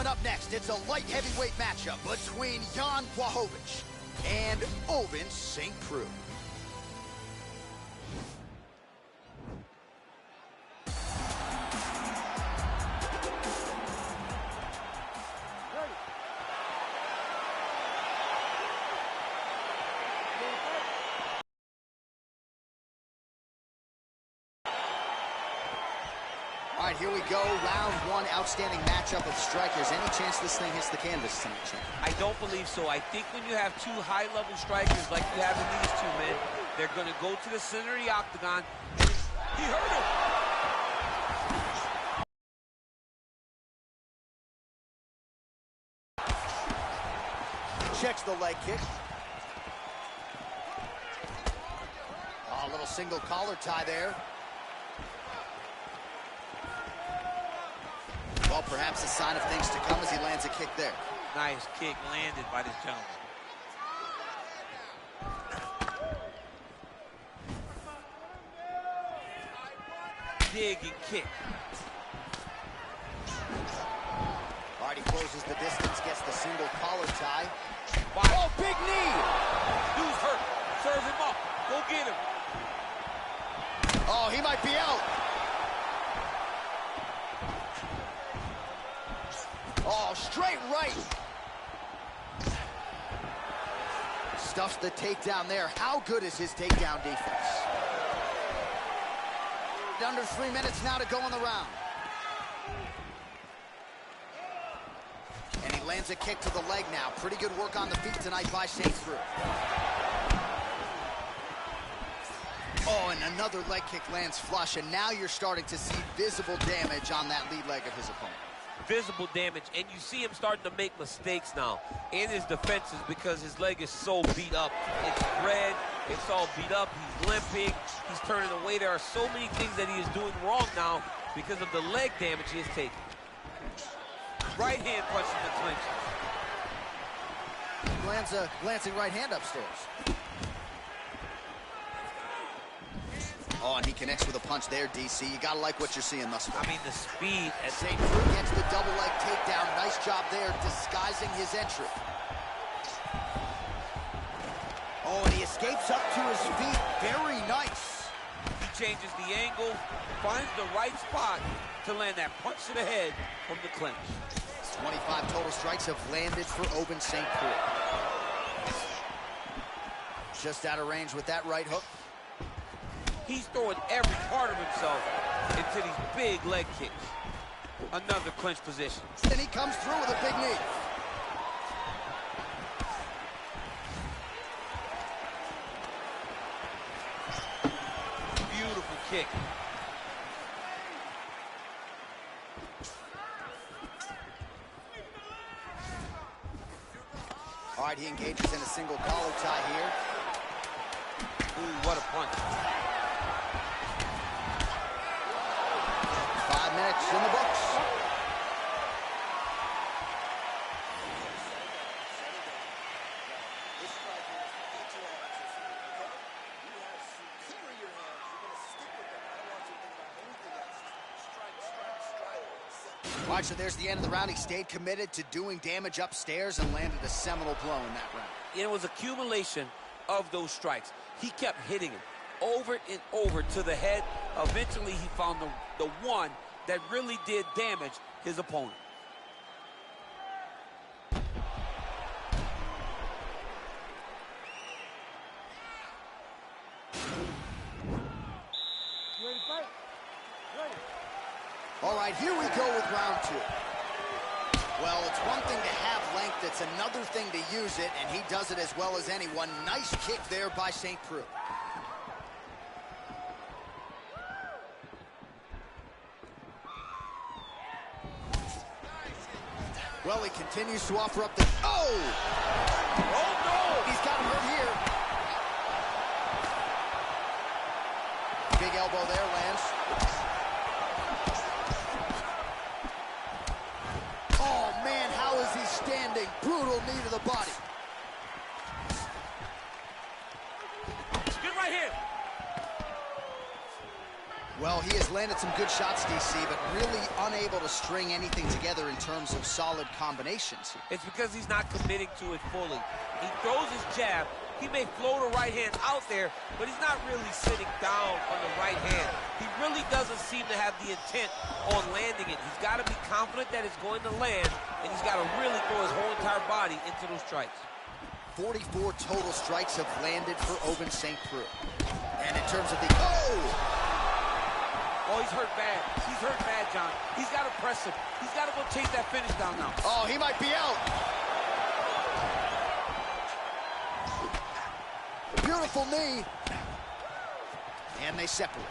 Coming up next, it's a light heavyweight matchup between Jan Błachowicz and Owen St. Preux. All right, here we go. Round one, outstanding matchup of strikers. Any chance this thing hits the canvas tonight, Champ? I don't believe so. I think when you have two high-level strikers like you have in these two men, they're going to go to the center of the octagon. He hurt him. Checks the leg kick. Oh, a little single collar tie there. Well, perhaps a sign of things to come as he lands a kick there. Nice kick landed by this gentleman. Dig and kick. All right, he closes the distance, gets the single collar tie. Watch. Oh, big knee! Dude's hurt. Serve him up. Go get him. Oh, he might be out. Oh, straight right. Stuffs the takedown there. How good is his takedown defense? Under 3 minutes now to go in the round. And he lands a kick to the leg now. Pretty good work on the feet tonight by St. Preux. Oh, and another leg kick lands flush, and now you're starting to see visible damage on that lead leg of his opponent. Visible damage, and you see him starting to make mistakes now in his defenses because his leg is so beat up. It's red, it's all beat up, he's limping, he's turning away. There are so many things that he is doing wrong now because of the leg damage he has taken. Right hand punching the clinch. Lands a glancing right hand upstairs. Oh, and he connects with a punch there, DC. You gotta like what you're seeing thus far. I mean, the speed. As St. Preux gets the double leg takedown. Nice job there, disguising his entry. Oh, and he escapes up to his feet. Very nice. He changes the angle, finds the right spot to land that punch to the head from the clinch. 25 total strikes have landed for Owen St. Preux. Just out of range with that right hook. He's throwing every part of himself into these big leg kicks. Another clinch position. And he comes through with a big knee. Beautiful kick. All right, he engages in a single collar tie here. Ooh, what a punch. 5 minutes in the books. All right, so there's the end of the round. He stayed committed to doing damage upstairs and landed a seminal blow in that round. It was accumulation of those strikes. He kept hitting him over and over to the head. Eventually, he found the one that really did damage his opponent. Ready to fight? Ready. All right, here we go with round two. Well, it's one thing to have length, it's another thing to use it, and he does it as well as anyone. Nice kick there by St. Preux. Well, he continues to offer up the... Oh! Oh, no! He's got him hurt here. Big elbow there, lands. Oh, man, how is he standing? Brutal knee to the body. Good right here. Well, he has landed some good shots, DC, but really unable to string anything together in terms of solid combinations. It's because he's not committing to it fully. He throws his jab. He may float a right hand out there, but he's not really sitting down on the right hand. He really doesn't seem to have the intent on landing it. He's got to be confident that it's going to land, and he's got to really throw his whole entire body into those strikes. 44 total strikes have landed for Oban St. Preux. And in terms of the... Oh, he's hurt bad. He's hurt bad, John. He's got to press him. He's got to go chase that finish down now. Oh, he might be out. Beautiful knee. And they separate.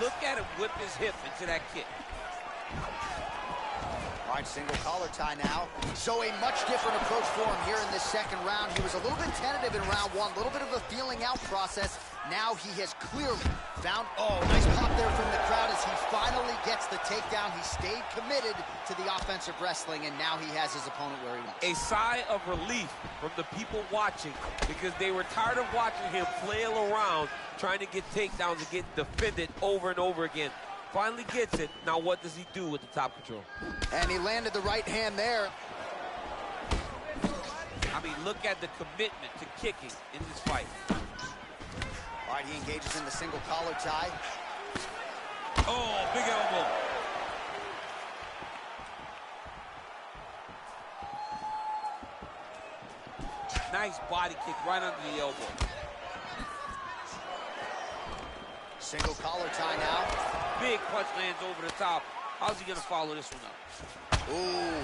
Look at him whip his hip into that kick. All right, single collar tie now. So a much different approach for him here in this second round. He was a little bit tentative in round one, a little bit of a feeling out process. Now he has clearly found, nice pop there from the crowd as he finally gets the takedown. He stayed committed to the offensive wrestling, and now he has his opponent where he wants. A sigh of relief from the people watching because they were tired of watching him flail around trying to get takedowns and get defended over and over again. Finally gets it. Now what does he do with the top control? And he landed the right hand there. I mean, look at the commitment to kicking in this fight. All right, he engages in the single collar tie. Oh, big elbow. Nice body kick right under the elbow. Single collar tie now. Big punch lands over the top. How's he gonna follow this one up? Ooh.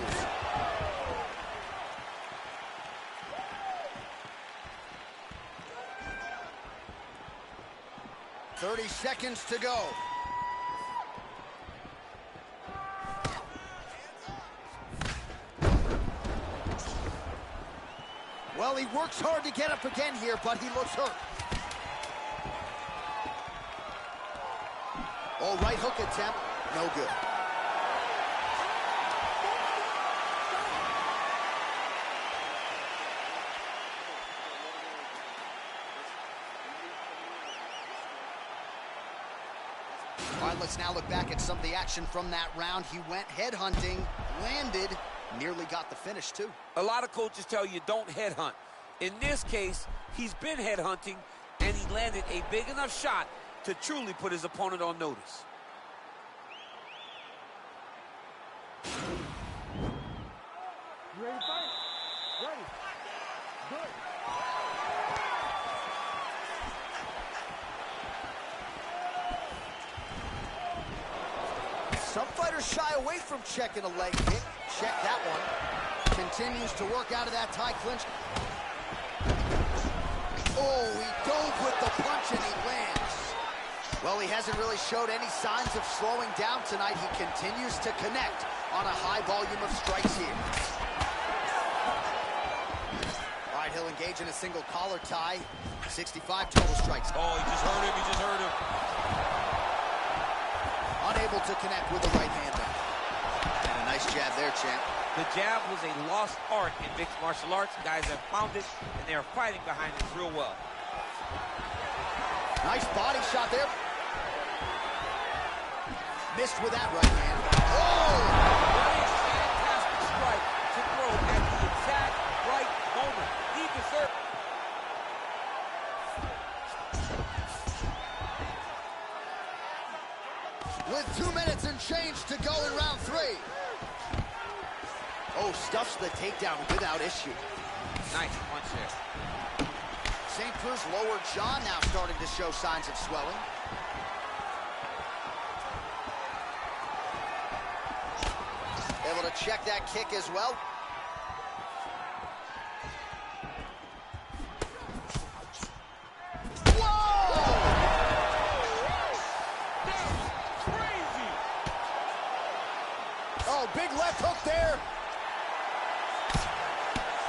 30 seconds to go. Well, he works hard to get up again here, but he looks hurt. Oh, right hook attempt, no good. All right, let's now look back at some of the action from that round. He went headhunting, landed, nearly got the finish, too. A lot of coaches tell you don't headhunt. In this case, he's been headhunting, and he landed a big enough shot to truly put his opponent on notice. You ready to fight? Ready. Good. Some fighters shy away from checking a leg kick. Check that one. Continues to work out of that tie clinch. Oh, he dove with the punch and he lands. Well, he hasn't really showed any signs of slowing down tonight. He continues to connect on a high volume of strikes here. All right, he'll engage in a single collar tie. 65 total strikes. Oh, he just hurt him. He just hurt him. Unable to connect with the right hand there. And a nice jab there, champ. The jab was a lost art in mixed martial arts. Guys have found it, and they are fighting behind it real well. Nice body shot there. Missed with that right hand. Oh! That is a fantastic strike to throw at the exact right moment. He deserved. With 2 minutes and change to go in round 3. Oh, stuffs the takedown without issue. Nice punch there. St. Preux's lower jaw now starting to show signs of swelling. Able to check that kick as well. Big left hook there.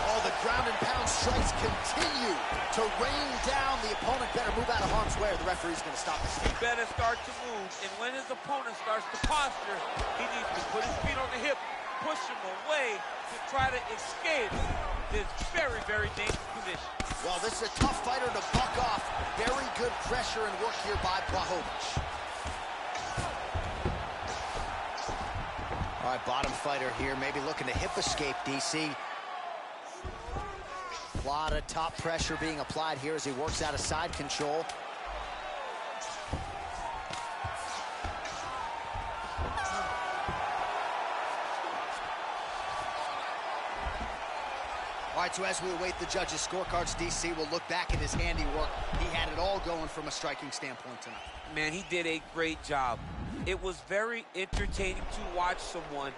Oh, the ground and pound strikes continue to rain down. The opponent better move out of harm's way or the referee's going to stop this. He better start to move, and when his opponent starts to posture, he needs to put his feet on the hip, push him away to try to escape this very, very dangerous position. Well, this is a tough fighter to buck off. Very good pressure and work here by Blachowicz. All right, bottom fighter here, maybe looking to hip escape, DC. A lot of top pressure being applied here as he works out of side control. All right, so as we await the judges' scorecards, DC will look back at his handiwork. He had it all going from a striking standpoint tonight. Man, he did a great job. It was very entertaining to watch someone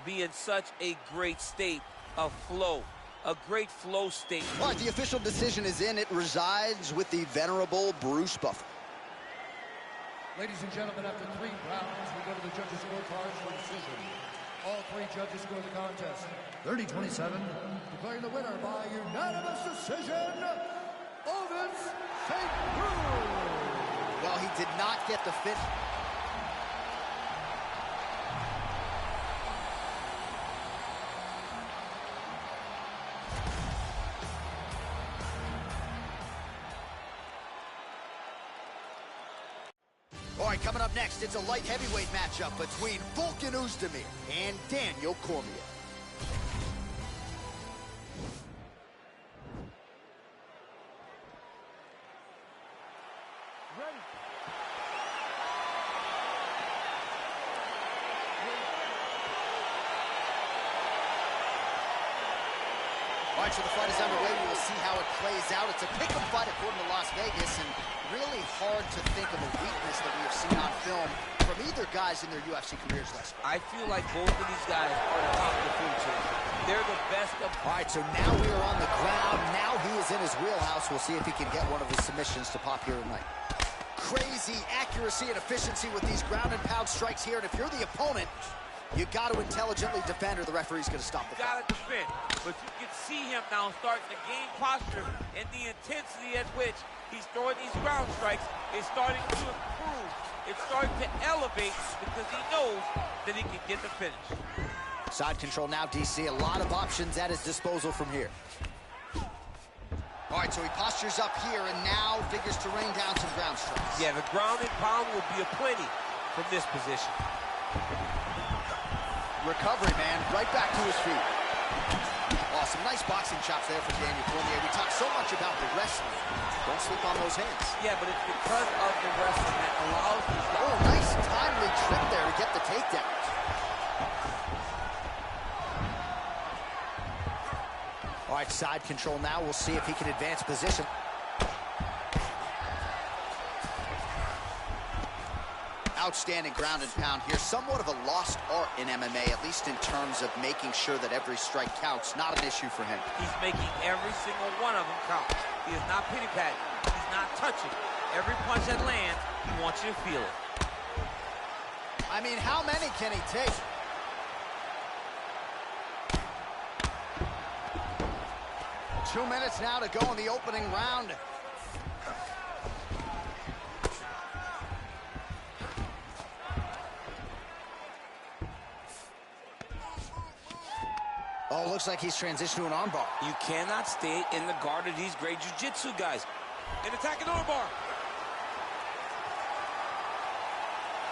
be in such a great state of flow, a great flow state. All right, the official decision is in. It resides with the venerable Bruce Buffer. Ladies and gentlemen, after 3 rounds, we go to the judges' scorecards for decision. All 3 judges score the contest 30-27, declaring the winner by unanimous decision, Ovis St. Well, he did not get the finish. All right, coming up next, it's a light heavyweight matchup between Volkan Oezdemir and Daniel Cormier. Ready. All right, so the fight is underway. We will see how it plays out. It's a pick-em fight according to Las Vegas, and really hard to think of a weakness that we have seen on film from either guys in their UFC careers thus far. I feel like both of these guys are the top of the food chain. They're the best of... All right, so now we are on the ground. Now he is in his wheelhouse. We'll see if he can get one of his submissions to pop here tonight. Crazy accuracy and efficiency with these ground and pound strikes here, and if you're the opponent, you got to intelligently defend or the referee's going to stop the fight. Got to defend, but you can see him now starting to gain posture, and the intensity at which he's throwing these ground strikes is starting to improve. It's starting to elevate because he knows that he can get the finish. Side control now, DC. A lot of options at his disposal from here. All right, so he postures up here and now figures to rain down some ground strikes. Yeah, the ground and pound will be aplenty from this position. Recovery, man, right back to his feet. Oh, some nice boxing chops there from Daniel Cormier. We talk so much about the wrestling. Don't sleep on those hands. Yeah, but it's because of the wrestling that allows these guys... Oh, nice timely trip there to get the takedown. All right, side control now. We'll see if he can advance position. Outstanding ground and pound here. Somewhat of a lost art in MMA, at least in terms of making sure that every strike counts. Not an issue for him. He's making every single one of them count. He is not pity-patting. He's not touching. Every punch that lands, he wants you to feel it. I mean, how many can he take? Two minutes now to go in the opening round. Oh, looks like he's transitioned to an armbar. You cannot stay in the guard of these great jiu-jitsu guys. An attacking armbar.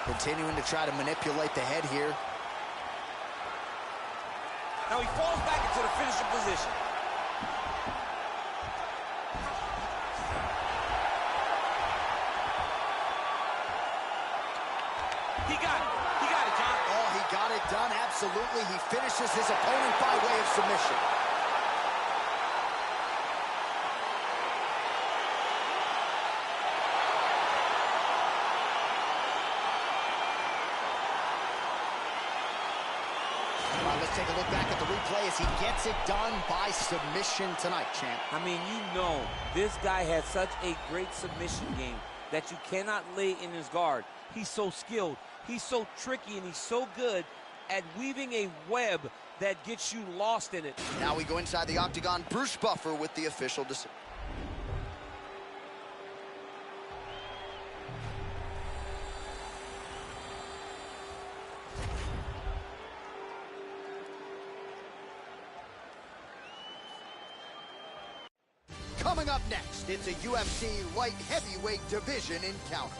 Continuing to try to manipulate the head here. Now he falls back into the finishing position. He got it. He got it, John. Oh, he got it done, absolutely. He finishes his opponent by way of submission. All right, let's take a look back at the replay as he gets it done by submission tonight, champ. I mean, you know, this guy has such a great submission game that you cannot lay in his guard. He's so skilled. He's so tricky, and he's so good at weaving a web that gets you lost in it. Now we go inside the octagon. Bruce Buffer with the official decision. Coming up next, it's a UFC light heavyweight division encounter.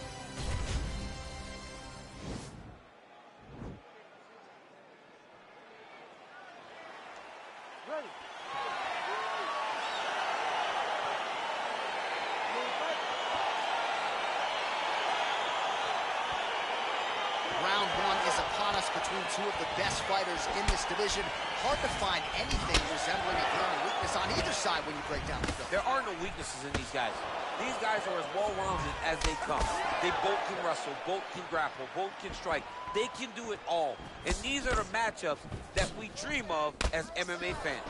is upon us between two of the best fighters in this division. Hard to find anything resembling a glaring weakness on either side when you break down the film. There are no weaknesses in these guys. These guys are as well-rounded as they come. They both can wrestle, both can grapple, both can strike. They can do it all. And these are the matchups that we dream of as MMA fans.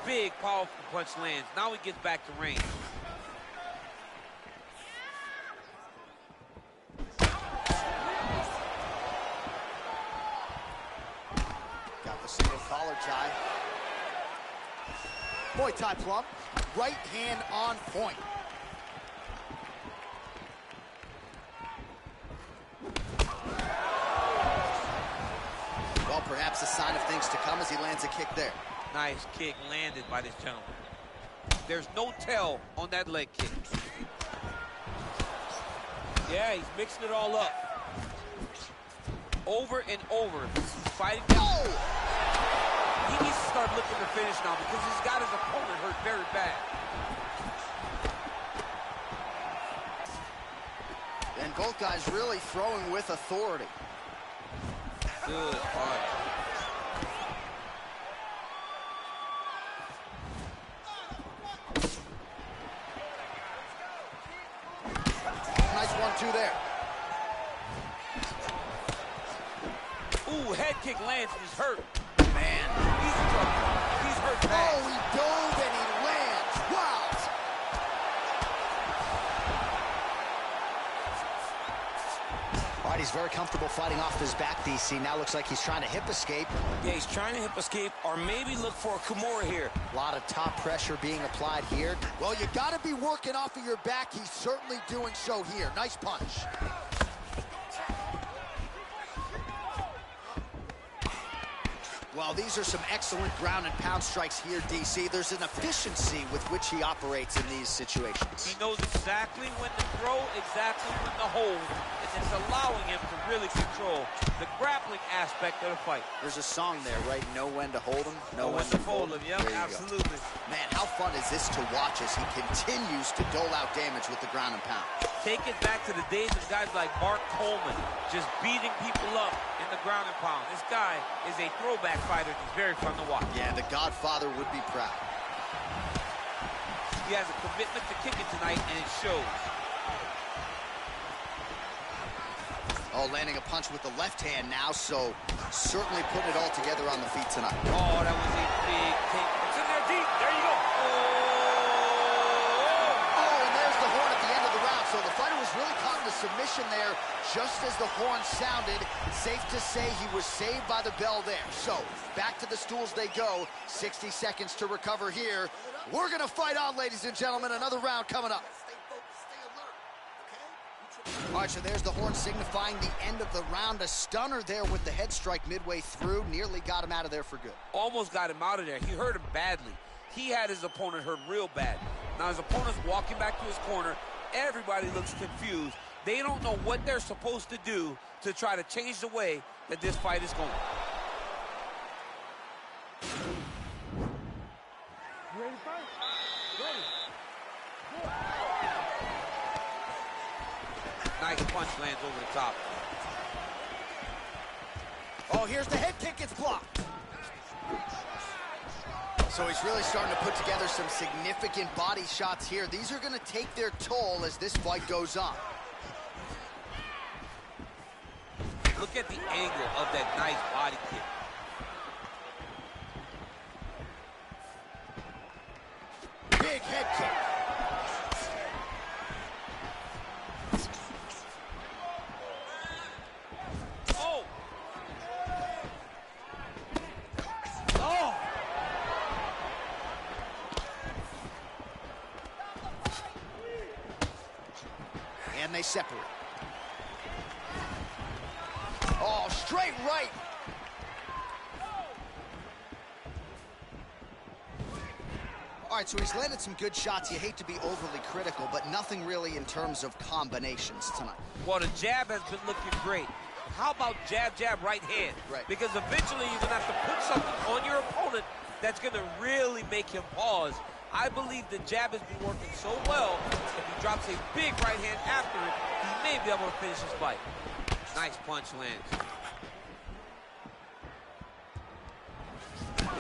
Big, powerful punch lands. Now he gets back to range. Got the single collar tie. Muay Thai plump. Right hand on point. Well, perhaps a sign of things to come as he lands a kick there. Nice kick landed by this gentleman. There's no tell on that leg kick. Yeah, he's mixing it all up. Over and over. He's fighting. Oh! He needs to start looking to finish now because he's got his opponent hurt very bad. And both guys really throwing with authority. Good punch. Nice 1-2 there. Ooh, head kick lands and he's hurt. Man. He's in trouble. He's hurt bad. Oh, he dove and he lands. Wow. All right, he's very comfortable fighting off his back, DC. Now looks like he's trying to hip escape. Yeah, he's trying to hip escape or maybe look for a Kimura here. A lot of top pressure being applied here. Well, you got to be working off of your back. He's certainly doing so here. Nice punch. Well, these are some excellent ground and pound strikes here, DC. There's an efficiency with which he operates in these situations. He knows exactly when to throw, exactly when to hold, and it's allowing him to really control the grappling aspect of the fight. There's a song there, right? Know when to hold him, Know when to fold him. Yep, absolutely. Man, how fun is this to watch as he continues to dole out damage with the ground and pound? Take it back to the days of guys like Mark Coleman, just beating people up in the ground and pound. This guy is a throwback fighter. He's very fun to watch. Yeah, the Godfather would be proud. He has a commitment to kicking tonight, and it shows. Oh, landing a punch with the left hand now, so certainly putting it all together on the feet tonight. Oh, that was a big kick. It's in there deep. There you go. Oh, and there's the horn at the end of the round. So the fighter was really caught in the submission there just as the horn sounded. Safe to say he was saved by the bell there. So back to the stools they go. 60 seconds to recover here. We're going to fight on, ladies and gentlemen. Another round coming up. All right, so there's the horn signifying the end of the round. A stunner there with the head strike midway through. Nearly got him out of there for good. Almost got him out of there. He hurt him badly. He had his opponent hurt real bad. Now his opponent's walking back to his corner. Everybody looks confused. They don't know what they're supposed to do to try to change the way that this fight is going. You ready to fight? Ready. Nice punch lands over the top. Oh, here's the head kick. It's blocked. So he's really starting to put together some significant body shots here. These are going to take their toll as this fight goes on. Look at the angle of that nice body kick. Big head kick. Oh! Oh! And they separate. Oh, straight right. All right, so he's landed some good shots. You hate to be overly critical, but nothing really in terms of combinations tonight. Well, the jab has been looking great. How about jab, jab, right hand? Right. Because eventually you're going to have to put something on your opponent that's going to really make him pause. I believe the jab has been working so well, if he drops a big right hand after it, he may be able to finish his fight. Nice punch lands.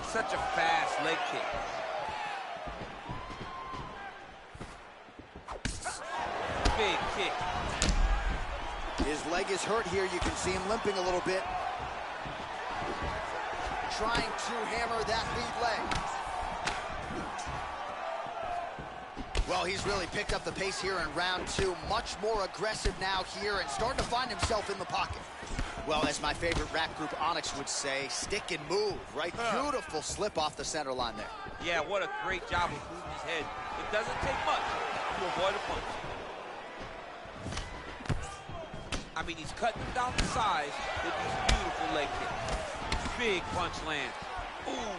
Such a fast leg kick. Big kick. His leg is hurt here. You can see him limping a little bit. Trying to hammer that lead leg. Well, he's really picked up the pace here in round two. Much more aggressive now here and starting to find himself in the pocket. Well, as my favorite rap group Onyx would say, stick and move, right? Beautiful slip off the center line there. Yeah, what a great job of moving his head. It doesn't take much to avoid a punch. I mean, he's cutting them down the sides with these beautiful leg kicks. Big punch land. Ooh.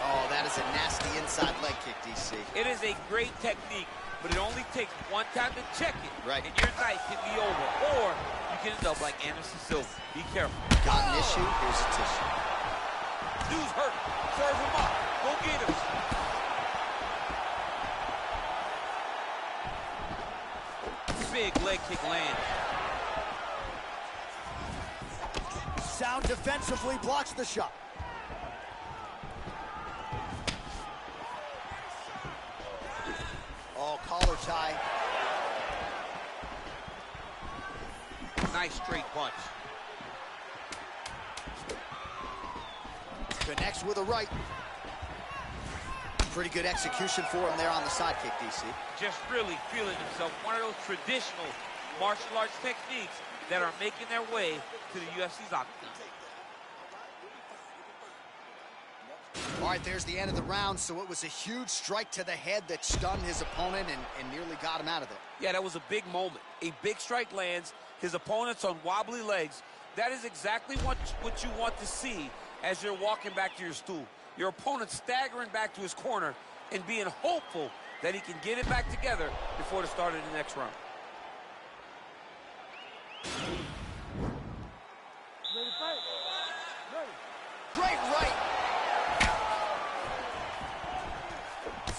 Oh, that is a nasty inside leg kick, DC. It is a great technique, but it only takes one time to check it. Right. And your night can be over. Or you can end up like Anderson Silva. Be careful. Got an issue, here's a tissue. Dude's hurt. Serve him up. Go get him. Big leg kick lands. Sound defensively blocks the shot. Oh, collar tie. Nice straight punch. Connects with a right. Pretty good execution for him there on the side kick, DC. Just really feeling himself. One of those traditional martial arts techniques that are making their way to the UFC's octagon. All right, there's the end of the round. So it was a huge strike to the head that stunned his opponent and nearly got him out of there. Yeah, that was a big moment. A big strike lands. His opponent's on wobbly legs. That is exactly what you want to see as you're walking back to your stool. Your opponent staggering back to his corner and being hopeful that he can get it back together before the start of the next round. Ready, fight. Ready. Great right.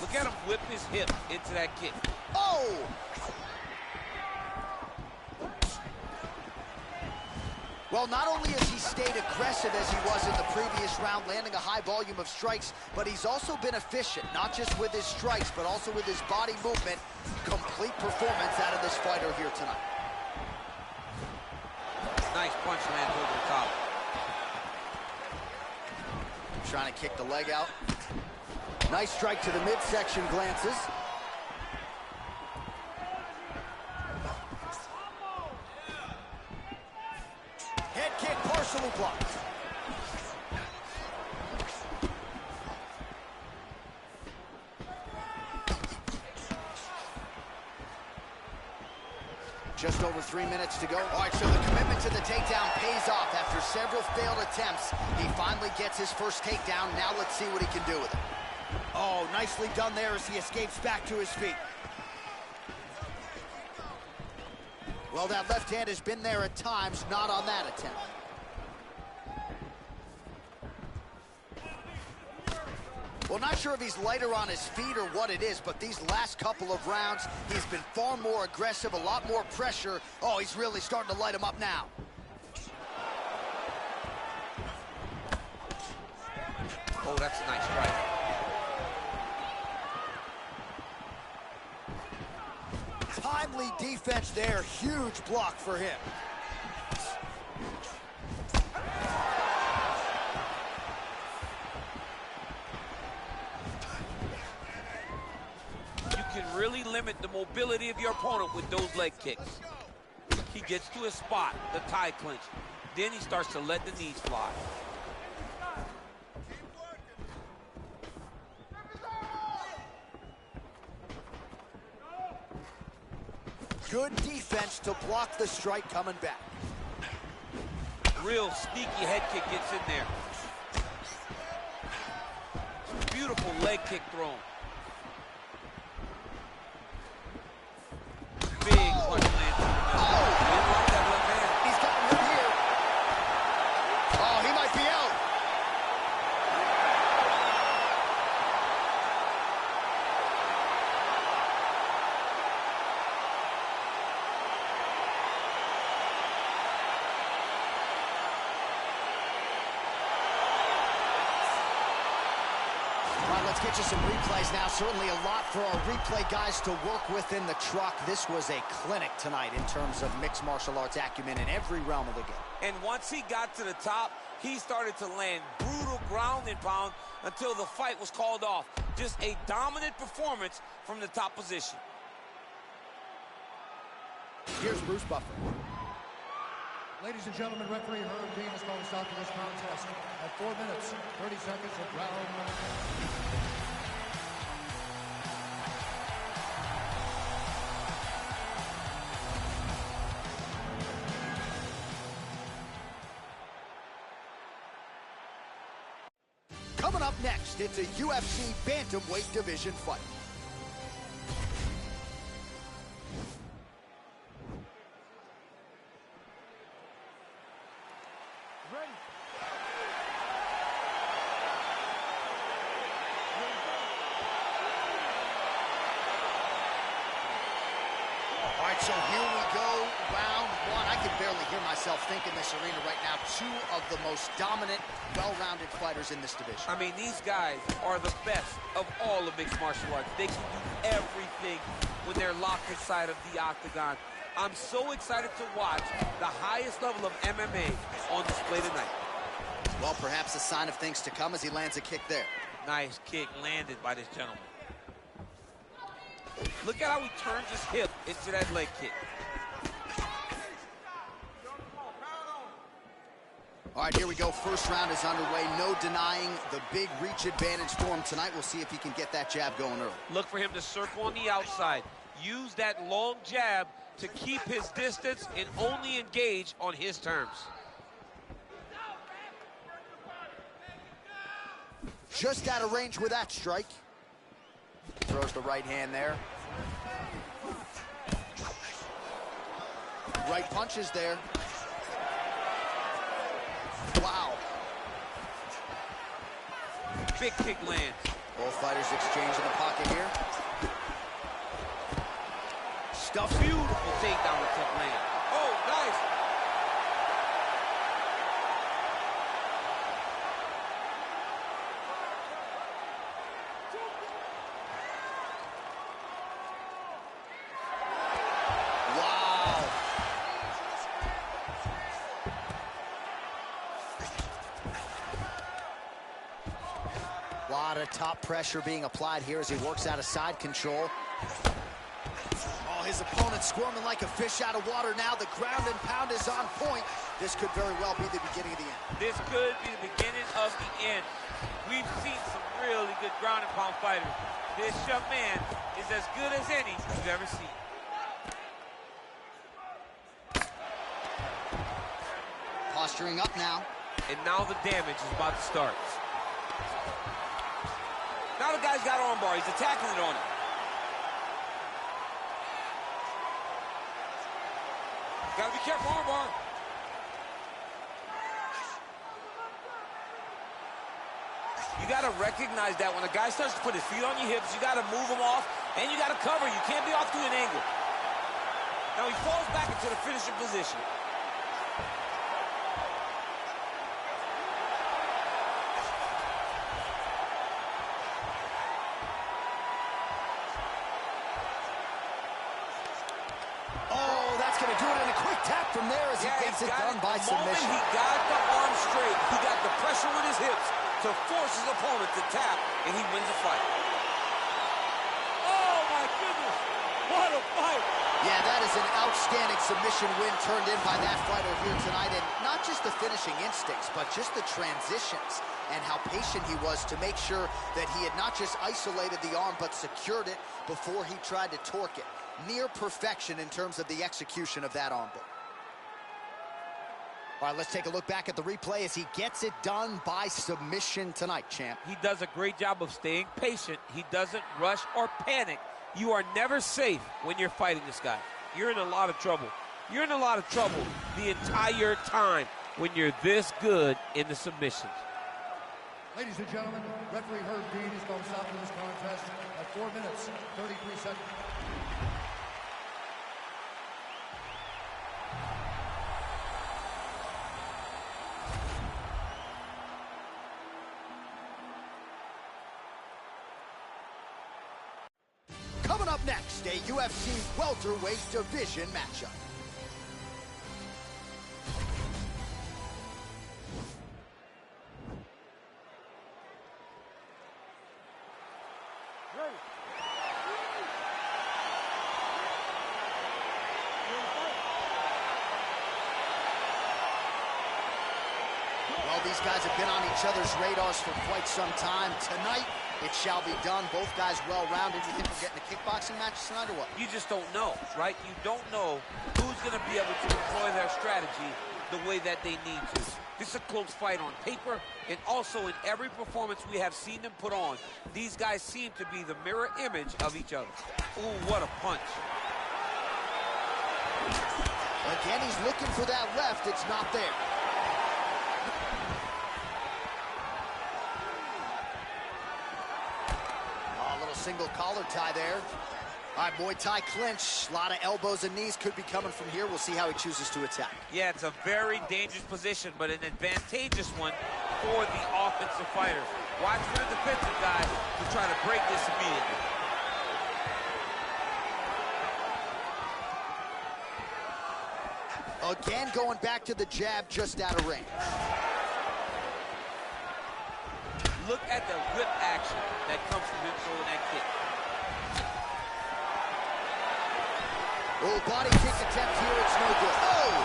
Look at him whip his hip into that kick. Oh! Well, not only has he stayed aggressive as he was in the previous round, landing a high volume of strikes, but he's also been efficient, not just with his strikes, but also with his body movement. Complete performance out of this fighter here tonight. Nice punch lands over the top. Trying to kick the leg out. Nice strike to the midsection, glances. Head kick partially blocked. Just over 3 minutes to go. All right, so the commitment to the takedown pays off. After several failed attempts, he finally gets his first takedown. Now let's see what he can do with it. Oh, nicely done there as he escapes back to his feet. Well, that left hand has been there at times, not on that attempt. Well, not sure if he's lighter on his feet or what it is, but these last couple of rounds, he's been far more aggressive, a lot more pressure. Oh, he's really starting to light him up now. Oh, that's a nice strike. Timely defense there, huge block for him. You can really limit the mobility of your opponent with those leg kicks. He gets to his spot, the tie clinch. Then he starts to let the knees fly. Good defense to block the strike coming back. Real sneaky head kick gets in there. Beautiful leg kick thrown. Big punch lands. He didn't like that left hand. He's got him here. Oh, he might be out. let's get you some replays now. Certainly a lot for our replay guys to work with in the truck. This was a clinic tonight in terms of mixed martial arts acumen in every realm of the game. And once he got to the top, he started to land brutal ground and pound until the fight was called off. Just a dominant performance from the top position. Here's Bruce Buffer. Ladies and gentlemen, referee Herb Dean is going to stop this contest at 4 minutes, 30 seconds of round 1. Coming up next, it's a UFC bantamweight division fight. Ready. All right, so here we go, round 1. I can barely hear myself think in this arena right now. Two of the most dominant, well-rounded fighters in this division. I mean, these guys are the best of all of mixed martial arts. They can do everything when they're locked inside of the octagon. I'm so excited to watch the highest level of MMA on display tonight. Well, perhaps a sign of things to come as he lands a kick there. Nice kick landed by this gentleman. Look at how he turns his hip into that leg kick. All right, here we go. First round is underway. No denying the big reach advantage for him tonight. We'll see if he can get that jab going early. Look for him to circle on the outside. Use that long jab to keep his distance and only engage on his terms. Just out of range with that strike. Throws the right hand there. Right punches there. Wow. Big kick lands. Both fighters exchange in the pocket here. Stuff. Beautiful takedown with kick land. Oh, nice. A lot of top pressure being applied here as he works out of side control. Oh, his opponent squirming like a fish out of water now. The ground and pound is on point. This could very well be the beginning of the end. This could be the beginning of the end. We've seen some really good ground and pound fighters. This young man is as good as any you've ever seen. Posturing up now. And now the damage is about to start. Now the guy's got armbar. He's attacking it on him. Gotta be careful, armbar. You gotta recognize that when a guy starts to put his feet on your hips, you gotta move him off, and you gotta cover. You can't be off to an angle. Now he falls back into the finishing position. From there as he gets it done by submission. The moment he got the arm straight, he got the pressure with his hips to force his opponent to tap, and he wins the fight. Oh, my goodness. What a fight. Yeah, that is an outstanding submission win turned in by that fighter here tonight. And not just the finishing instincts, but just the transitions and how patient he was to make sure that he had not just isolated the arm, but secured it before he tried to torque it. Near perfection in terms of the execution of that arm bar. All right, let's take a look back at the replay as he gets it done by submission tonight, champ. He does a great job of staying patient. He doesn't rush or panic. You are never safe when you're fighting this guy. You're in a lot of trouble. You're in a lot of trouble the entire time when you're this good in the submissions. Ladies and gentlemen, referee Herb Dean is going to stop this contest at 4 minutes, 33 seconds. next, a UFC welterweight division matchup. Well, these guys have been on each other's radars for quite some time. Tonight, it shall be done. Both guys well-rounded. You think we're getting a kickboxing match tonight or what? You just don't know, right? You don't know who's going to be able to employ their strategy the way that they need to. This is a close fight on paper, and also in every performance we have seen them put on, these guys seem to be the mirror image of each other. Ooh, what a punch. Again, he's looking for that left. It's not there. Single collar tie there. All right, Muay Thai clinch. A lot of elbows and knees could be coming from here. We'll see how he chooses to attack. Yeah, it's a very dangerous position, but an advantageous one for the offensive fighters. Watch for the defensive guys to try to break this immediately. Again, going back to the jab just out of range. Look at the whip action that comes from him throwing that kick. Oh, body kick attempt here, it's no good. Oh!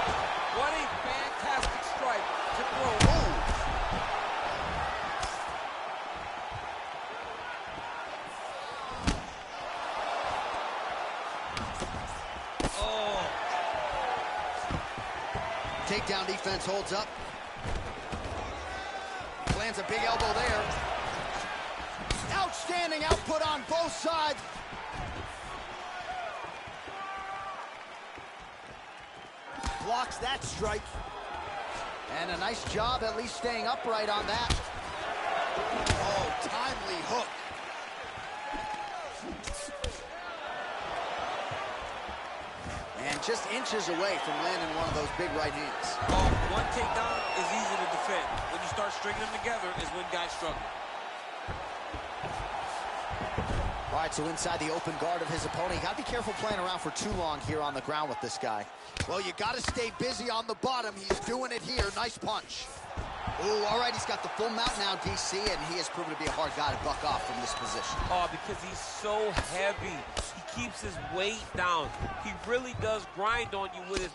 What a fantastic strike to throw. Oh! Takedown defense holds up. Lands a big elbow there. Outstanding output on both sides. Blocks that strike. And a nice job at least staying upright on that. Oh, timely hook. And just inches away from landing one of those big right hands. Oh, one takedown is easy to defend. When you start stringing them together is when guys struggle. All right, so inside the open guard of his opponent. You got to be careful playing around for too long here on the ground with this guy. Well, you got to stay busy on the bottom. He's doing it here. Nice punch. Ooh, all right, he's got the full mount now, DC, and he has proven to be a hard guy to buck off from this position. Oh, because he's so heavy. He keeps his weight down. He really does grind on you with his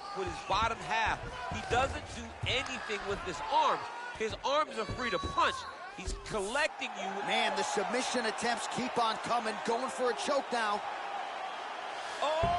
bottom half. He doesn't do anything with his arms. His arms are free to punch. He's collecting you. Man, the submission attempts keep on coming. Going for a choke now. Oh!